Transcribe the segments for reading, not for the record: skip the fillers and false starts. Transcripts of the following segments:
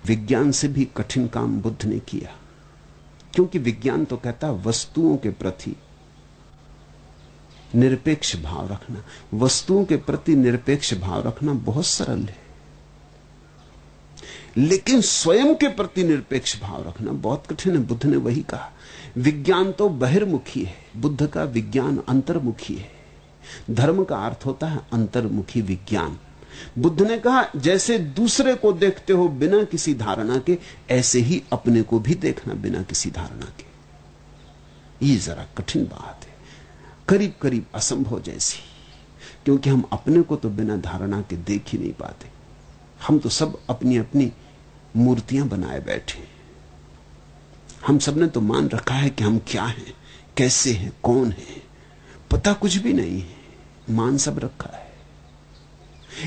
विज्ञान से भी कठिन काम बुद्ध ने किया, क्योंकि विज्ञान तो कहता है वस्तुओं के प्रति निरपेक्ष भाव रखना। वस्तुओं के प्रति निरपेक्ष भाव रखना बहुत सरल है, लेकिन स्वयं के प्रति निरपेक्ष भाव रखना बहुत कठिन है। बुद्ध ने वही कहा। विज्ञान तो बहिर्मुखी है, बुद्ध का विज्ञान अंतर्मुखी है। धर्म का अर्थ होता है अंतर्मुखी विज्ञान। बुद्ध ने कहा जैसे दूसरे को देखते हो बिना किसी धारणा के, ऐसे ही अपने को भी देखना बिना किसी धारणा के। ये जरा कठिन बात है, करीब करीब असंभव जैसी, क्योंकि हम अपने को तो बिना धारणा के देख ही नहीं पाते। हम तो सब अपनी अपनी मूर्तियां बनाए बैठे। हम सब ने तो मान रखा है कि हम क्या हैं, कैसे हैं, कौन हैं, पता कुछ भी नहीं है, मान सब रखा है।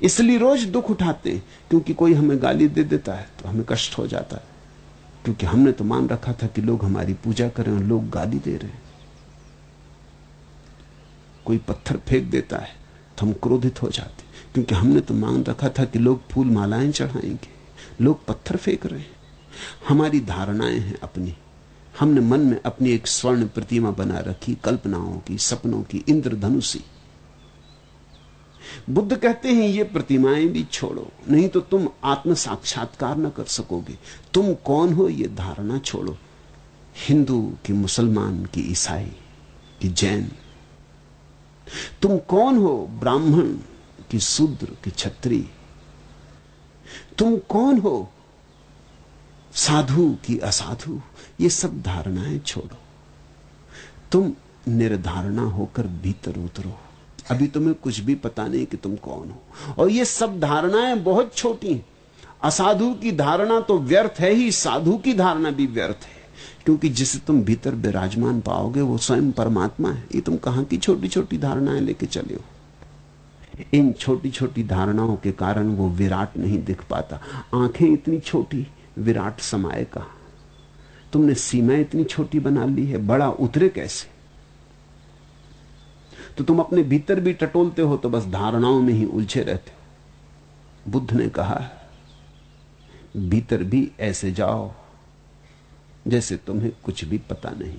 इसलिए रोज दुख उठाते हैं, क्योंकि कोई हमें गाली दे देता है तो हमें कष्ट हो जाता है, क्योंकि हमने तो मान रखा था कि लोग हमारी पूजा करें और लोग गाली दे रहे हैं। कोई पत्थर फेंक देता है तो हम क्रोधित हो जाते, क्योंकि हमने तो मान रखा था कि लोग फूल मालाएं चढ़ाएंगे, लोग पत्थर फेंक रहे हैं। हमारी धारणाएं हैं अपनी। हमने मन में अपनी एक स्वर्ण प्रतिमा बना रखी, कल्पनाओं की, सपनों की, इंद्रधनुषी। बुद्ध कहते हैं ये प्रतिमाएं भी छोड़ो, नहीं तो तुम आत्म साक्षात्कार न कर सकोगे। तुम कौन हो ये धारणा छोड़ो। हिंदू कि मुसलमान कि ईसाई कि जैन, तुम कौन हो ब्राह्मण कि शूद्र कि क्षत्रिय, तुम कौन हो साधु कि असाधु, ये सब धारणाएं छोड़ो। तुम निर्धारणा होकर भीतर उतरो। अभी तुम्हें कुछ भी पता नहीं कि तुम कौन हो, और ये सब धारणाएं बहुत छोटी हैं। असाधु की धारणा तो व्यर्थ है ही, साधु की धारणा भी व्यर्थ है, क्योंकि जिसे तुम भीतर विराजमान पाओगे वो स्वयं परमात्मा है। ये तुम कहां की छोटी छोटी धारणाएं लेके चले हो। इन छोटी छोटी धारणाओं के कारण वो विराट नहीं दिख पाता। आंखें इतनी छोटी, विराट समाये कहां। तुमने सीमा इतनी छोटी बना ली है, बड़ा उतरे कैसे। तो तुम अपने भीतर भी टटोलते हो तो बस धारणाओं में ही उलझे रहते हो। बुद्ध ने कहा भीतर भी ऐसे जाओ जैसे तुम्हें कुछ भी पता नहीं।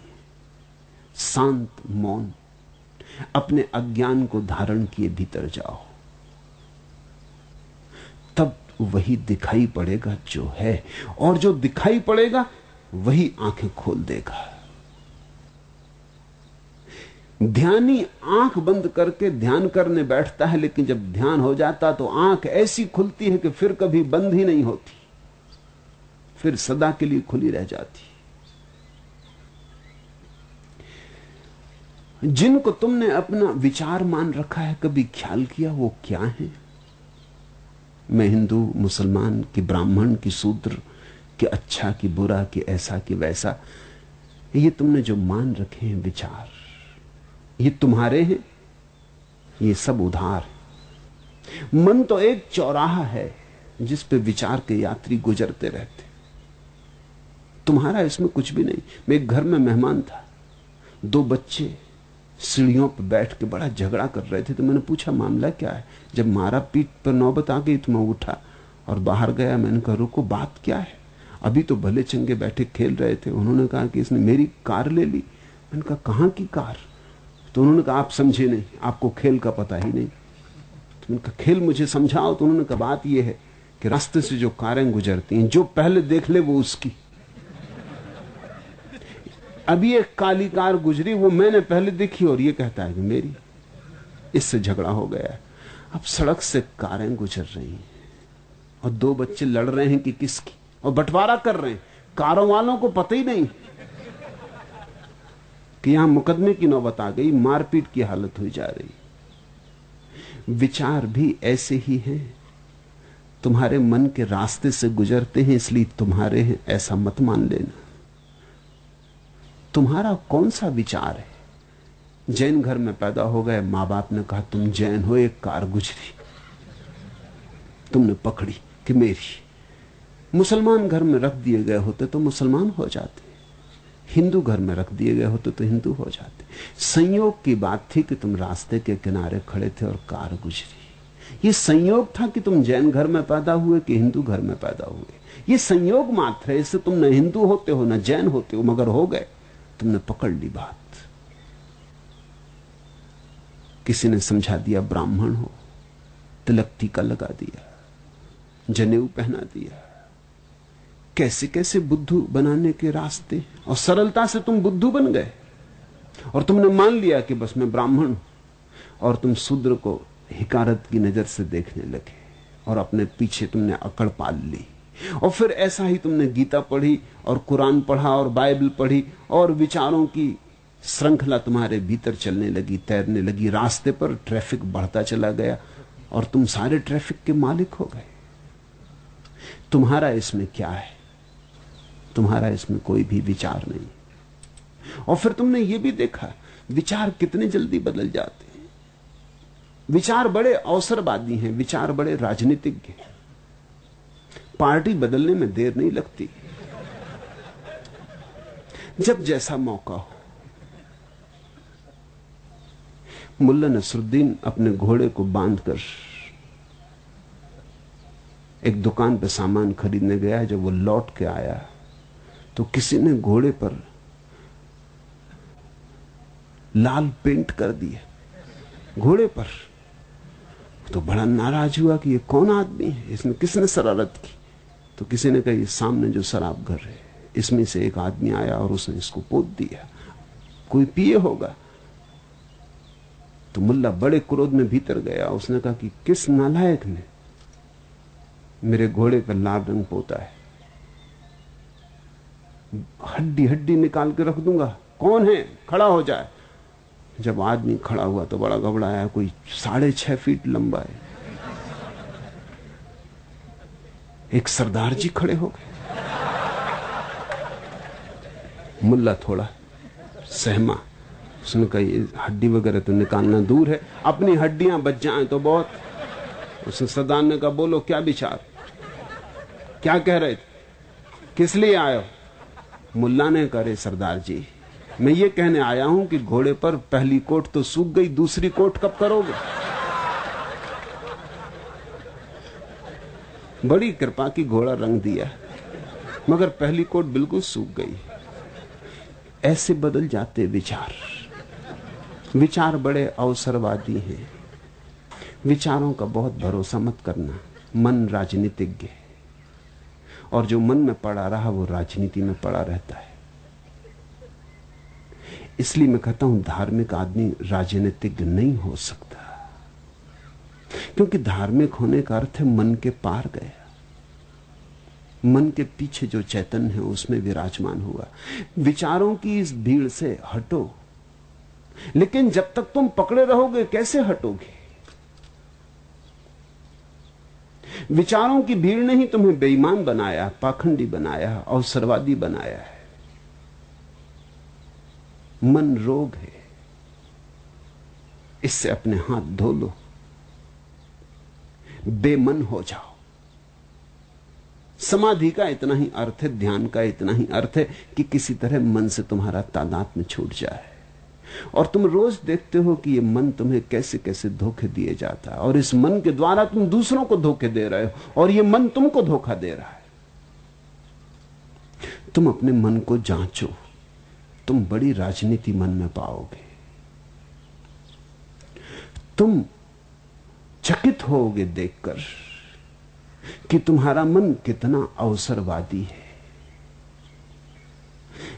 शांत मौन, अपने अज्ञान को धारण किए भीतर जाओ, तब वही दिखाई पड़ेगा जो है, और जो दिखाई पड़ेगा वही आंखें खोल देगा। ध्यानी आंख बंद करके ध्यान करने बैठता है, लेकिन जब ध्यान हो जाता तो आंख ऐसी खुलती है कि फिर कभी बंद ही नहीं होती, फिर सदा के लिए खुली रह जाती। जिनको तुमने अपना विचार मान रखा है, कभी ख्याल किया वो क्या है? मैं हिंदू, मुसलमान कि ब्राह्मण कि शूद्र, कि अच्छा कि बुरा, कि ऐसा कि वैसा, ये तुमने जो मान रखे हैं विचार, ये तुम्हारे हैं? ये सब उधार है। मन तो एक चौराहा है जिस पे विचार के यात्री गुजरते रहते। तुम्हारा इसमें कुछ भी नहीं। मैं एक घर में मेहमान था, दो बच्चे सीढ़ियों पर बैठ के बड़ा झगड़ा कर रहे थे, तो मैंने पूछा मामला क्या है। जब मारा पीठ पर नौबत आ गई तो मैं उठा और बाहर गया। मैंने कहा रुको, बात क्या है? अभी तो भले चंगे बैठे खेल रहे थे। उन्होंने कहा कि इसने मेरी कार ले ली। मैंने कहा कहां की कार? तो उन्होंने कहा आप समझे नहीं, आपको खेल का पता ही नहीं। तो मैंने कहा खेल मुझे समझाओ। तो उन्होंने कहा बात यह है कि रास्ते से जो कारें गुजरती हैं, जो पहले देख ले वो उसकी। अभी एक काली कार गुजरी, वो मैंने पहले देखी और ये कहता है कि मेरी। इससे झगड़ा हो गया। अब सड़क से कारें गुजर रही हैं और दो बच्चे लड़ रहे हैं कि किसकी, और बंटवारा कर रहे हैं। कारों वालों को पता ही नहीं कि यहां मुकदमे की नौबत आ गई, मारपीट की हालत हुई जा रही। विचार भी ऐसे ही हैं, तुम्हारे मन के रास्ते से गुजरते हैं, इसलिए तुम्हारे हैं ऐसा मत मान लेना। तुम्हारा कौन सा विचार है? जैन घर में पैदा हो गए, मां बाप ने कहा तुम जैन हो, एक कार गुजरी, तुमने पकड़ी कि मेरी। मुसलमान घर में रख दिए गए होते तो मुसलमान हो जाते, हिंदू घर में रख दिए गए होते तो हिंदू हो जाते। संयोग की बात थी कि तुम रास्ते के किनारे खड़े थे और कार गुजरी। ये संयोग था कि तुम जैन घर में पैदा हुए कि हिंदू घर में पैदा हुए। ये संयोग मात्र है। इससे तुम न हिंदू होते हो न जैन होते हो, मगर हो गए, तुमने पकड़ ली बात। किसी ने समझा दिया ब्राह्मण हो, तिलक टीका लगा दिया, जनेऊ पहना दिया। कैसे कैसे बुद्धू बनाने के रास्ते, और सरलता से तुम बुद्धू बन गए। और तुमने मान लिया कि बस मैं ब्राह्मण हूं, और तुम शूद्र को हिकारत की नजर से देखने लगे, और अपने पीछे तुमने अकड़ पाल ली। और फिर ऐसा ही तुमने गीता पढ़ी और कुरान पढ़ा और बाइबल पढ़ी, और विचारों की श्रृंखला तुम्हारे भीतर चलने लगी, तैरने लगी। रास्ते पर ट्रैफिक बढ़ता चला गया और तुम सारे ट्रैफिक के मालिक हो गए। तुम्हारा इसमें क्या है? तुम्हारा इसमें कोई भी विचार नहीं। और फिर तुमने यह भी देखा विचार कितने जल्दी बदल जाते हैं। विचार बड़े अवसरवादी हैं, विचार बड़े राजनीतिज्ञ हैं। पार्टी बदलने में देर नहीं लगती, जब जैसा मौका हो। मुल्ला नसरुद्दीन अपने घोड़े को बांधकर एक दुकान पर सामान खरीदने गया। जब वो लौट के आया तो किसी ने घोड़े पर लाल पेंट कर दिया, घोड़े पर। तो बड़ा नाराज हुआ कि ये कौन आदमी है, इसने किसने शरारत की। तो किसी ने कहा ये सामने जो शराब घर है, इसमें से एक आदमी आया और उसने इसको पोत दिया, कोई पिए होगा। तो मुल्ला बड़े क्रोध में भीतर गया। उसने कहा कि किस नालायक ने मेरे घोड़े पर लाल रंग पोता है, हड्डी हड्डी निकाल के रख दूंगा। कौन है? खड़ा हो जाए। जब आदमी खड़ा हुआ तो बड़ा घबराया, कोई 6.5 फीट लंबा है। एक सरदार जी खड़े हो गए। मुल्ला थोड़ा सहमा। उसने कहा ये हड्डी वगैरह तो निकालना दूर है, अपनी हड्डियां बच जाएं तो बहुत। उसने सरदार ने कहा बोलो क्या विचार, क्या कह रहे थे, किस लिए आए हो? मुल्ला ने कहा रे सरदार जी, मैं ये कहने आया हूं कि घोड़े पर पहली कोट तो सूख गई, दूसरी कोट कब करोगे? बड़ी कृपा की घोड़ा रंग दिया, मगर पहली कोट बिल्कुल सूख गई। ऐसे बदल जाते विचार। विचार बड़े अवसरवादी हैं। विचारों का बहुत भरोसा मत करना। मन राजनीतिज्ञ है, और जो मन में पड़ा रहा वो राजनीति में पड़ा रहता है। इसलिए मैं कहता हूं धार्मिक आदमी राजनीतिज्ञ नहीं हो सकता, क्योंकि धार्मिक होने का अर्थ है मन के पार गया, मन के पीछे जो चैतन्य है उसमें विराजमान हुआ। विचारों की इस भीड़ से हटो, लेकिन जब तक तुम पकड़े रहोगे कैसे हटोगे? विचारों की भीड़ ने ही तुम्हें बेईमान बनाया, पाखंडी बनाया, अवसरवादी बनाया है। मन रोग है, इससे अपने हाथ धो लो, बेमन हो जाओ। समाधि का इतना ही अर्थ है, ध्यान का इतना ही अर्थ है कि किसी तरह मन से तुम्हारा तादात्म्य छूट जाए। और तुम रोज देखते हो कि ये मन तुम्हें कैसे कैसे धोखे दिए जाता है, और इस मन के द्वारा तुम दूसरों को धोखे दे रहे हो, और ये मन तुमको धोखा दे रहा है। तुम अपने मन को जांचो, तुम बड़ी राजनीति मन में पाओगे। तुम चकित होगे देखकर कि तुम्हारा मन कितना अवसरवादी है।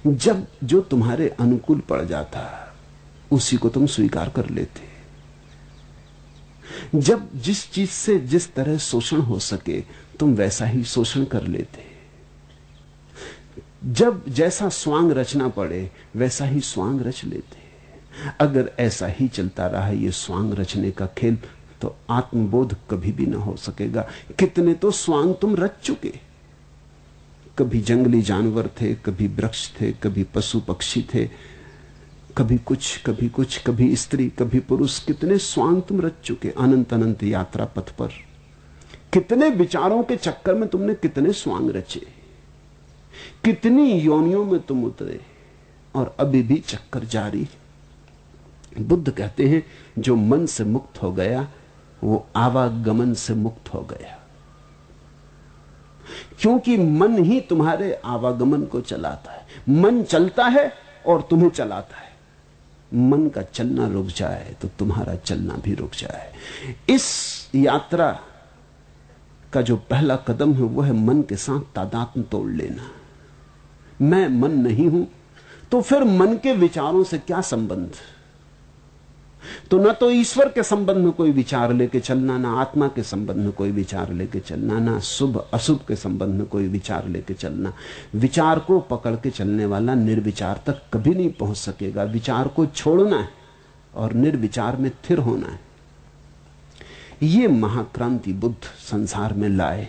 जब जो तुम्हारे अनुकूल पड़ जाता उसी को तुम स्वीकार कर लेते। जब जिस चीज से जिस तरह शोषण हो सके तुम वैसा ही शोषण कर लेते। जब जैसा स्वांग रचना पड़े वैसा ही स्वांग रच लेते। अगर ऐसा ही चलता रहा ये स्वांग रचने का खेल, तो आत्मबोध कभी भी ना हो सकेगा। कितने तो स्वांग तुम रच चुके। कभी जंगली जानवर थे, कभी वृक्ष थे, कभी पशु पक्षी थे, कभी कुछ, कभी कुछ, कभी स्त्री, कभी पुरुष। कितने स्वांग तुम रच चुके अनंत अनंत यात्रा पथ पर। कितने विचारों के चक्कर में तुमने कितने स्वांग रचे, कितनी योनियों में तुम उतरे, और अभी भी चक्कर जारी। बुद्ध कहते हैं जो मन से मुक्त हो गया वो आवागमन से मुक्त हो गया, क्योंकि मन ही तुम्हारे आवागमन को चलाता है। मन चलता है और तुम्हें चलाता है। मन का चलना रुक जाए तो तुम्हारा चलना भी रुक जाए। इस यात्रा का जो पहला कदम है वो है मन के साथ तादात्म्य तोड़ लेना। मैं मन नहीं हूं तो फिर मन के विचारों से क्या संबंध? तो ना तो ईश्वर के संबंध में कोई विचार लेके चलना, ना आत्मा के संबंध में कोई विचार लेके चलना, ना शुभ अशुभ के संबंध में कोई विचार लेके चलना। विचार को पकड़ के चलने वाला निर्विचार तक कभी नहीं पहुंच सकेगा। विचार को छोड़ना है और निर्विचार में स्थिर होना है। ये महाक्रांति बुद्ध संसार में लाए।